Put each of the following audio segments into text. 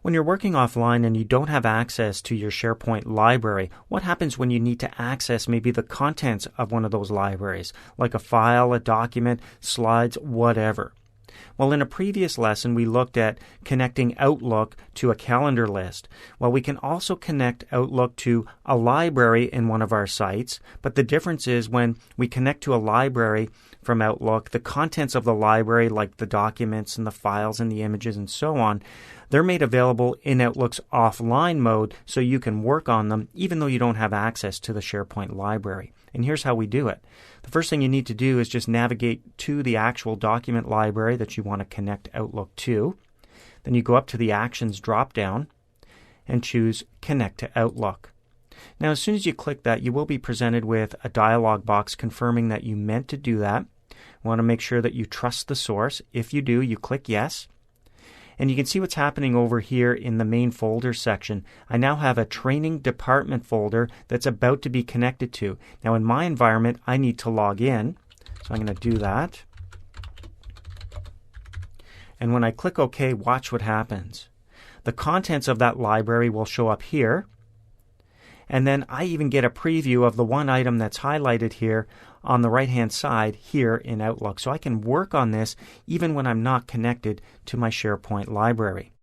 When you're working offline and you don't have access to your SharePoint library, what happens when you need to access maybe the contents of one of those libraries, like a file, a document, slides, whatever? Well, in a previous lesson, we looked at connecting Outlook to a calendar list. Well, we can also connect Outlook to a library in one of our sites, but the difference is when we connect to a library from Outlook, the contents of the library, like the documents and the files and the images and so on, they're made available in Outlook's offline mode so you can work on them even though you don't have access to the SharePoint library. And here's how we do it. The first thing you need to do is just navigate to the actual document library that you want to connect Outlook to. Then you go up to the Actions drop-down and choose Connect to Outlook. Now, as soon as you click that, you will be presented with a dialog box confirming that you meant to do that. You want to make sure that you trust the source. If you do, you click Yes. And you can see what's happening over here in the main folder section. I now have a training department folder that's about to be connected to. Now in my environment, I need to log in. So I'm going to do that. And when I click OK, watch what happens. The contents of that library will show up here. And then I even get a preview of the one item that's highlighted here on the right-hand side here in Outlook. So I can work on this even when I'm not connected to my SharePoint library.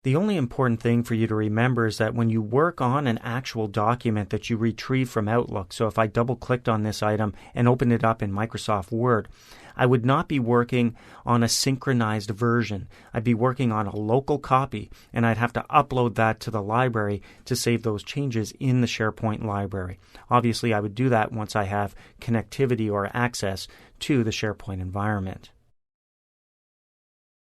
The only important thing for you to remember is that when you work on an actual document that you retrieve from Outlook, so if I double-clicked on this item and opened it up in Microsoft Word, I would not be working on a synchronized version. I'd be working on a local copy, and I'd have to upload that to the library to save those changes in the SharePoint library. Obviously, I would do that once I have connectivity or access to the SharePoint environment.